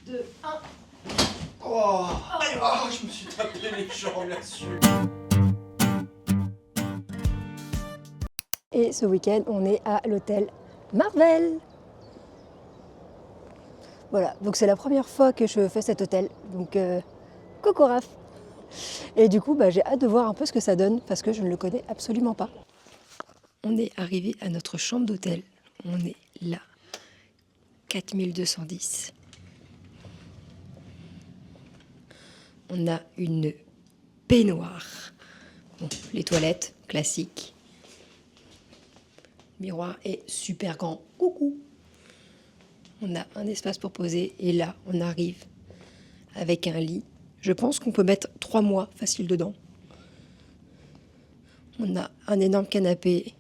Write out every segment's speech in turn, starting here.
2, 1. Oh, je me suis tapé les jambes là-dessus. Et ce week-end, on est à l'hôtel Marvel. Voilà, donc c'est la première fois que je fais cet hôtel. Donc, coucou Raph. Et du coup, j'ai hâte de voir un peu ce que ça donne parce que je ne le connais absolument pas. On est arrivé à notre chambre d'hôtel. On est là. 4210. On a une baignoire. Bon, les toilettes, classiques. Le miroir est super grand. Coucou. On a un espace pour poser. Et là, on arrive avec un lit. Je pense qu'on peut mettre 3 mois facile dedans. On a un énorme canapé.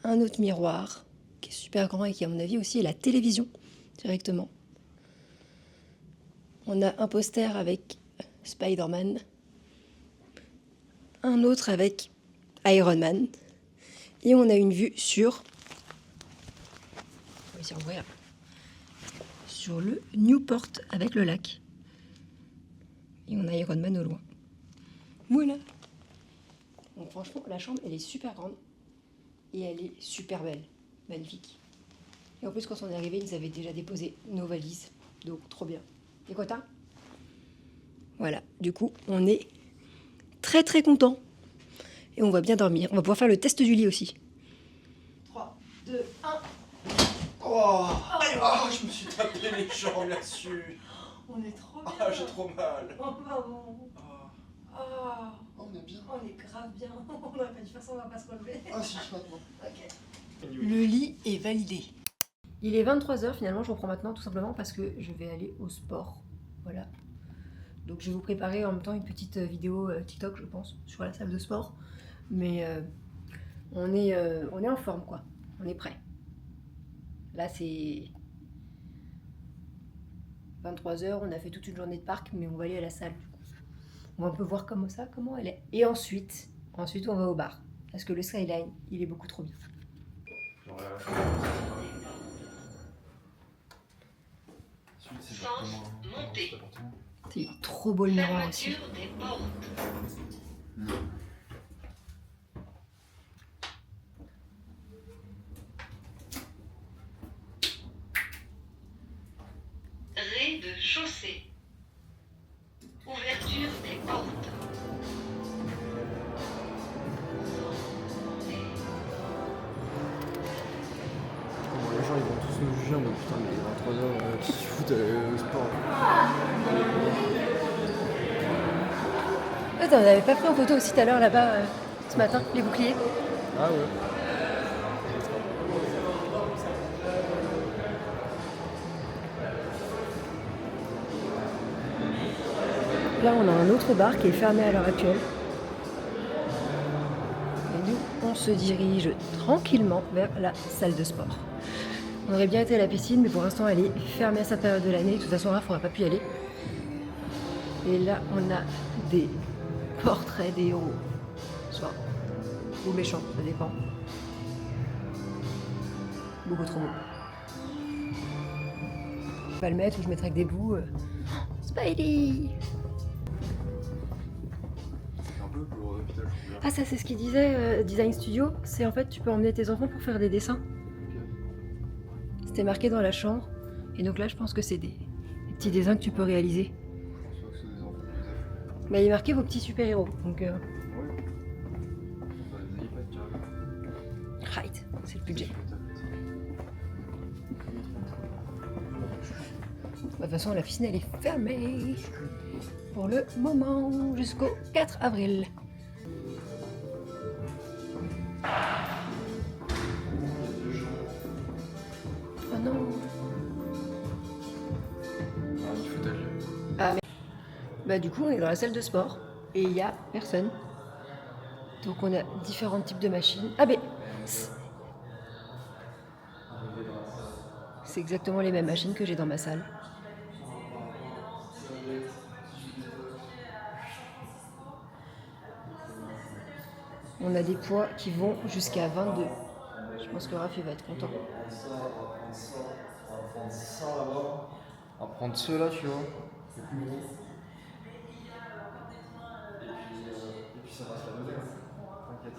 Un autre miroir qui est super grand et qui, à mon avis, aussi est la télévision directement. On a un poster avec Spider-Man. Un autre avec Iron Man. Et on a une vue sur... On va essayer d'ouvrir. Sur le Newport avec le lac. Et on a Iron Man au loin. Voilà. Donc franchement, la chambre, elle est super grande. Et elle est super belle. Magnifique. Et en plus, quand on est arrivé, ils avaient déjà déposé nos valises. Donc, trop bien. T'es content ? Voilà. Du coup, on est très très content. Et on va bien dormir. On va pouvoir faire le test du lit aussi. 3, 2, 1. Je me suis tapé les jambes là-dessus. On est trop bien. J'ai trop mal. Oh, pardon. On est bien. On est grave bien. On n'aurait pas dû faire ça, on va pas se relever. Si, maintenant. Ok. Le lit est validé. Il est 23h, finalement, je reprends maintenant tout simplement parce que je vais aller au sport. Voilà. Donc je vais vous préparer en même temps une petite vidéo TikTok, je pense, sur la salle de sport. Mais on est en forme, quoi. On est prêt. Là, c'est 23h, on a fait toute une journée de parc, mais on va aller à la salle. On va un peu voir comment elle est. Et ensuite, on va au bar. Parce que le skyline, il est beaucoup trop bien. C'est trop beau le miroir aussi. Rez-de-chaussée. Ouverture des portes. Les gens ils vont tous nous juger en mode putain mais 23h qui se foutent au sport. Attends, on n'avait pas pris en photo aussi tout à l'heure là-bas, ce matin, les boucliers. Ah ouais. Là, on a un autre bar qui est fermé à l'heure actuelle. Et nous, on se dirige tranquillement vers la salle de sport. On aurait bien été à la piscine, mais pour l'instant, elle est fermée à cette période de l'année. De toute façon, là, on n'aura pas pu y aller. Et là, on a des portraits des héros. Soit ou méchants, ça dépend. Beaucoup trop beau. Je vais pas le mettre ou je mettrai avec des bouts. Spidey! Un peu pour l'hôpital. Ah, ça, c'est ce qu'il disait, Design Studio. C'est en fait, tu peux emmener tes enfants pour faire des dessins. C'était marqué dans la chambre. Et donc là, je pense que c'est des petits dessins que tu peux réaliser. Je pense que c'est des enfants. Mais il est marqué vos petits super-héros. Donc, Ouais. Les iPads carrément. right, c'est le budget. De toute façon, la piscine, elle est fermée. Pour le moment, jusqu'au 4 avril. Oh non. Il faut aller. Ah, mais... du coup, on est dans la salle de sport. Et il n'y a personne. Donc on a différents types de machines. Ah mais... C'est exactement les mêmes machines que j'ai dans ma salle. On a des poids qui vont jusqu'à 22. Je pense que Raph il va être content. On va prendre ceux-là, tu vois. C'est plus gros. Et puis ça va se la lever. T'inquiète.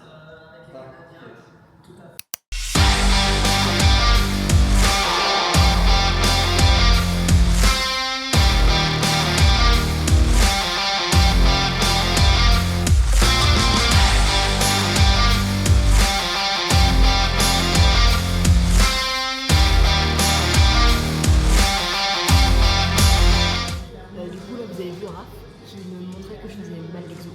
Du coup, là, vous avez vu Raph qui me montrait que je faisais mal l'exo.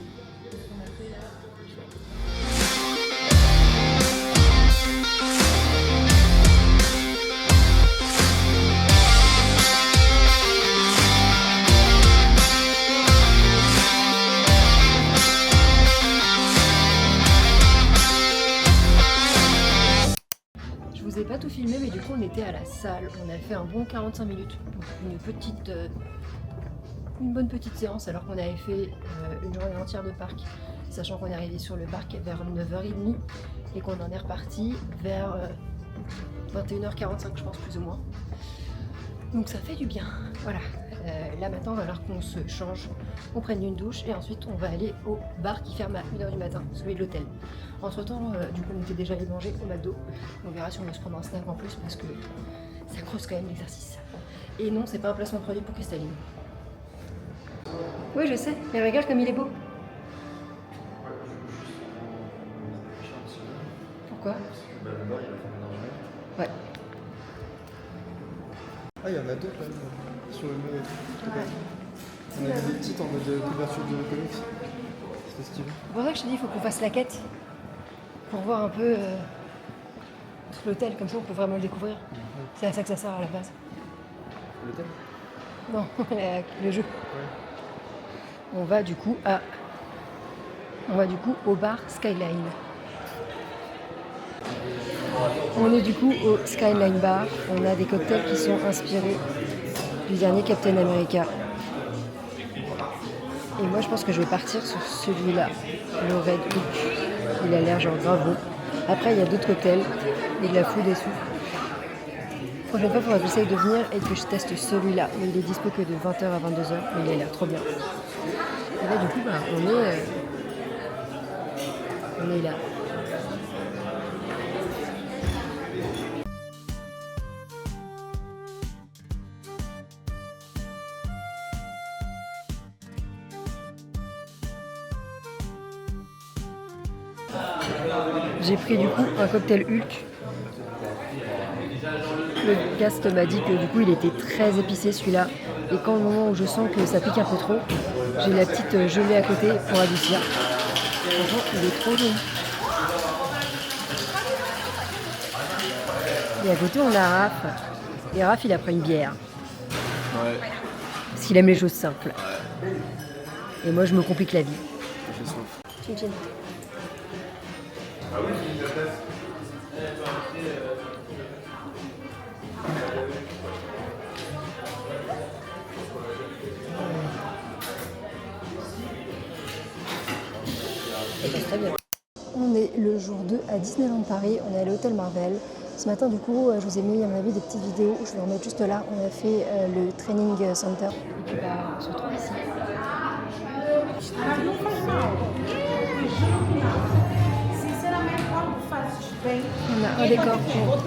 Je vous ai pas tout filmé, mais du coup, on était à la salle. On a fait un bon 45 minutes. Donc, une bonne petite séance alors qu'on avait fait une journée entière de parc, sachant qu'on est arrivé sur le parc vers 9h30 et qu'on en est reparti vers 21h45 je pense plus ou moins. Donc ça fait du bien. Voilà, là maintenant il va falloir qu'on se change, qu'on prenne une douche et ensuite on va aller au bar qui ferme à 1h du matin, celui de l'hôtel. Entre temps, du coup on était déjà allé manger au McDo. On verra si on veut se prendre un snack en plus parce que ça creuse quand même l'exercice. Et non, c'est pas un placement de produit pour Cristalline. Oui, je sais, mais regarde comme il est beau. Pourquoi? Bah, le bar, il va fermer dans la journée. Ouais. Ah, il y en a d'autres là, sur le mur et tout. Ouais. On a vu des petites en mode couverture de comics. C'était stylé. C'est pour ça que je te dis, il faut qu'on fasse la quête. Pour voir un peu l'hôtel, comme ça on peut vraiment le découvrir. C'est à ça que ça sert à la base. L'hôtel? Non, le jeu. Ouais. On va du coup au bar Skyline. On est du coup au Skyline Bar. On a des cocktails qui sont inspirés du dernier Captain America. Et moi je pense que je vais partir sur celui-là, le Red Hook. Il a l'air genre grave bon. Après il y a d'autres cocktails et de la food et tout. Prochaine fois, il faudra que j'essaye de venir et que je teste celui-là. Mais il est dispo que de 20h à 22h, mais il a l'air trop bien. Et là, du coup, on est là. J'ai pris du coup un cocktail Hulk. Le cast m'a dit que du coup il était très épicé celui-là. Et quand au moment où je sens que ça pique un peu trop, j'ai la petite gelée à côté pour adoucir. Franchement, il est trop joli. Et à côté on a Raph. Et Raph il a pris une bière. Ouais. Parce qu'il aime les choses simples. Et moi je me complique la vie. J'ai soif. Tchin tchin. Ça passe très bien. On est le jour 2 à Disneyland Paris, on est à l'hôtel Marvel. Ce matin du coup je vous ai mis à mon avis des petites vidéos, je vais en mettre juste là, on a fait le training center. Et puis on se retrouve ici. On a un décor pour...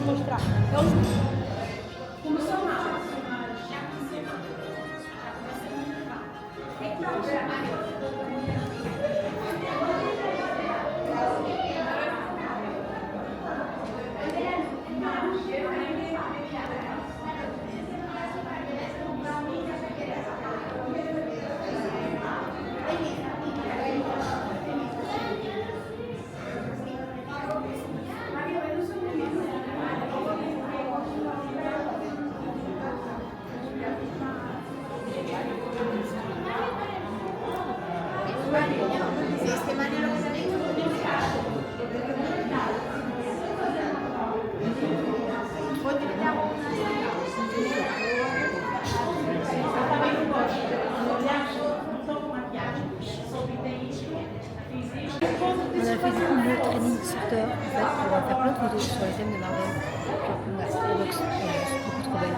On a fait du coup le training sorteur en fait, pour faire plein de photos sur les thèmes de Marvel. On a la box, beaucoup trop belle.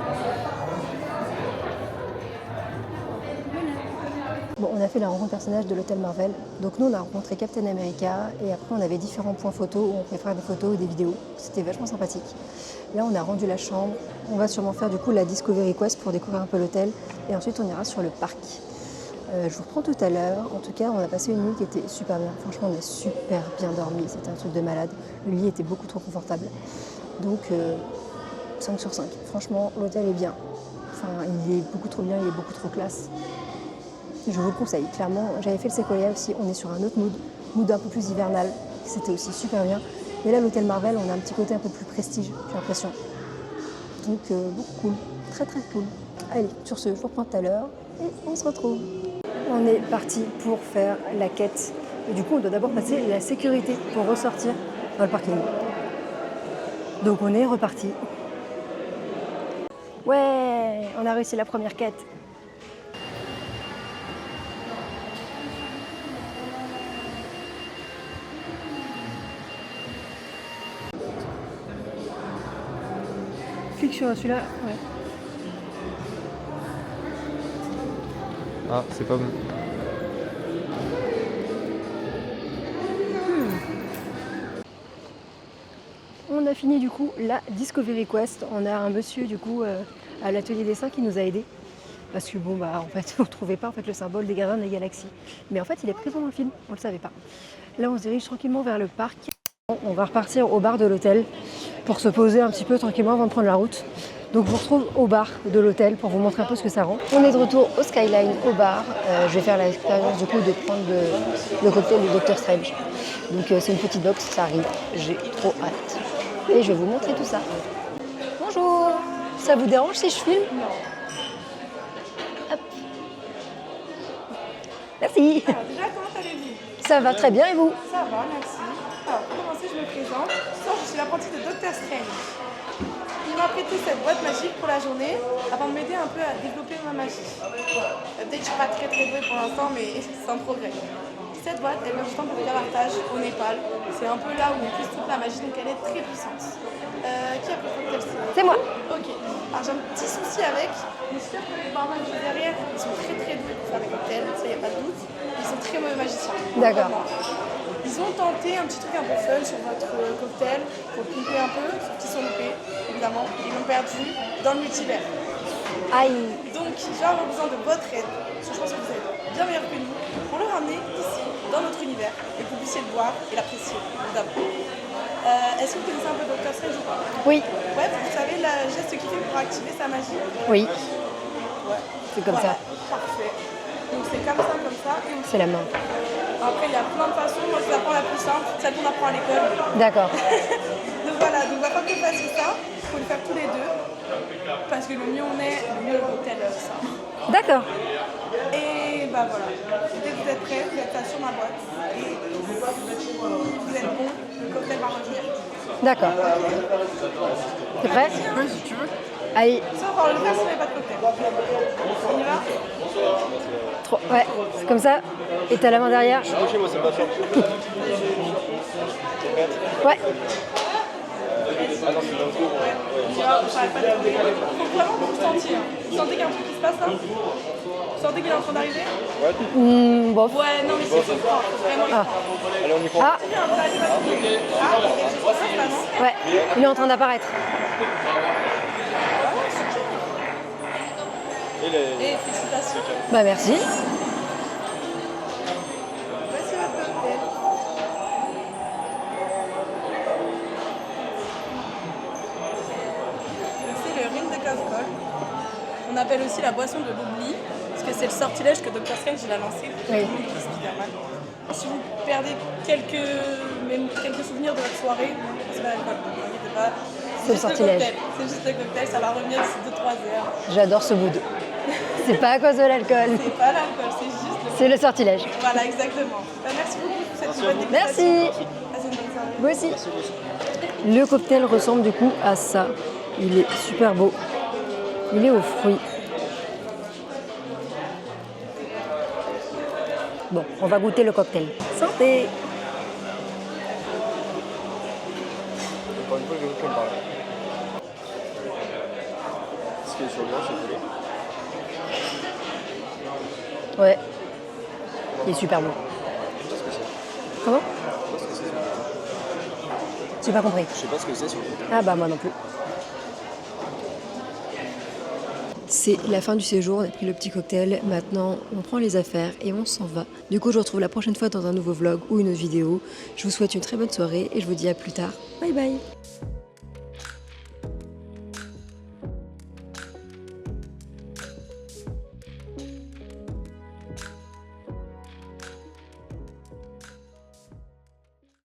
Bon, on a fait la rencontre personnage de l'hôtel Marvel. Donc nous, on a rencontré Captain America et après, on avait différents points photos où on pouvait faire des photos ou des vidéos. C'était vachement sympathique. Là, on a rendu la chambre. On va sûrement faire du coup la Discovery Quest pour découvrir un peu l'hôtel. Et ensuite, on ira sur le parc. Je vous reprends tout à l'heure. En tout cas, on a passé une nuit qui était super bien. Franchement, on a super bien dormi. C'était un truc de malade. Le lit était beaucoup trop confortable. Donc, 5 sur 5. Franchement, l'hôtel est bien. Enfin, il est beaucoup trop bien, il est beaucoup trop classe. Je vous le conseille, clairement. J'avais fait le Sequoia aussi, on est sur un autre mood un peu plus hivernal. C'était aussi super bien. Et là, l'hôtel Marvel, on a un petit côté un peu plus prestige, j'ai l'impression. Donc, beaucoup cool, très très cool. Allez, sur ce, je vous reprends tout à l'heure et on se retrouve. On est parti pour faire la quête. Et du coup, on doit d'abord passer la sécurité pour ressortir dans le parking. Donc, on est reparti. Ouais, on a réussi la première quête. Clique sur celui-là, ouais. Ah, c'est pas bon. On a fini du coup la Discovery Quest. On a un monsieur du coup à l'atelier dessin qui nous a aidés. Parce que bon bah en fait on ne trouvait pas en fait, le symbole des gardiens des galaxies. Mais en fait il est présent dans le film, on ne le savait pas. Là on se dirige tranquillement vers le parc. On va repartir au bar de l'hôtel pour se poser un petit peu tranquillement avant de prendre la route. Donc je vous retrouve au bar de l'hôtel pour vous montrer un peu ce que ça rend. On est de retour au Skyline, au bar. Je vais faire l'expérience du coup de prendre le cocktail du Dr Strange. Donc c'est une petite box, ça arrive. J'ai trop hâte. Et je vais vous montrer tout ça. Bonjour. Ça vous dérange si je filme? Non. Hop. Merci. Alors déjà, comment allez-vous? Ça va très bien et vous? Ça va, merci. Alors pour commencer, je me présente. Je suis l'apprentie de Dr Strange. Il m'a prêté cette boîte magique pour la journée afin de m'aider un peu à développer ma magie. Peut-être que je ne suis pas très douée pour l'instant, mais c'est un progrès. Cette boîte, elle vient du temple de Cavartage au Népal. C'est un peu là où on puise toute la magie, donc elle est très puissante. Qui a pris le cocktail? C'est moi. Ok. Alors j'ai un petit souci avec. Je suis sûre que les barman juste derrière, ils sont très doués pour faire des cocktails, ça y a pas de doute. Ils sont très mauvais magiciens. D'accord. Ils ont tenté un petit truc un peu fun sur votre cocktail pour le pimper un peu, sauf qu'ils sont loupés, évidemment. Ils l'ont perdu dans le multivers. Aïe. Donc je vais avoir besoin de votre aide, parce que je pense que vous êtes bien meilleurs que nous, pour le ramener ici, dans notre univers, et que vous puissiez le voir et l'apprécier, évidemment. Est-ce que vous connaissez un peu Dr Strange ou pas? Oui. Ouais, vous savez le geste qu'il fait pour activer sa magie? Oui. Ouais. C'est comme Voilà. ça. Parfait. Donc c'est comme ça, et on... C'est la main. Après il y a plein de façons, moi je vous apprends la plus simple, celle qu'on apprend à l'école. D'accord. Donc voilà, donc on va pas que vous fassiez ça, il faut le faire tous les deux, parce que le mieux on est, le mieux le cocktail ça. D'accord. Et bah voilà, dès que vous êtes prêts, vous êtes ça sur ma boîte, et si vous êtes bon, le cocktail va revenir. D'accord. T'es prêt? Oui, si tu veux. Allez. Sauf on va le faire si on n'avait pas de cocktail. On y va? Ouais, c'est comme ça. Et t'as la main derrière. Chez moi, c'est pas fait. Ouais. Attends, c'est dans le coup. On y va, on s'arrête pas de trouver. Faut vraiment que vous sentiez. Vous sentez qu'il y a un truc qui se passe là? Vous sentez qu'il est en train d'arriver? Bof. Ouais, non mais c'est fort, vraiment il est fort. Allez, on y croit. Ah, C'est bien, ça arrive à trouver. Ah, il y a quelque chose qui se passe là, non? ouais. Il est en train d'apparaître. Et félicitations. Bah merci. Voici votre cocktail. Donc c'est le ring de Cascol. On appelle aussi la boisson de l'oubli, parce que c'est le sortilège que Dr Strange il a lancé pour Oui. tout le monde qui est Spider-Man. Si vous perdez quelques souvenirs de votre soirée, c'est pas l'alcool, ne vous inquiétez pas. C'est le juste sortilège. cocktail. C'est juste le cocktail, ça va revenir d'ici 2-3 heures. J'adore ce mood. C'est pas à cause de l'alcool. C'est pas l'alcool, c'est juste le... C'est le sortilège. Voilà, exactement. Merci beaucoup pour cette bonne dégustation. Merci. Passez une bonne soirée. Moi aussi. Le cocktail ressemble du coup à ça. Il est super beau. Il est aux fruits. Bon, on va goûter le cocktail. Santé. Encore une fois, je vais vous parler. Ce qui est sur le blanc, c'est collé. Ouais. Il est super bon. Comment? J'ai pas compris. Je sais pas ce que c'est sur le côté. Ah bah moi non plus. C'est la fin du séjour, on a pris le petit cocktail, maintenant on prend les affaires et on s'en va. Du coup je vous retrouve la prochaine fois dans un nouveau vlog ou une autre vidéo. Je vous souhaite une très bonne soirée et je vous dis à plus tard. Bye bye.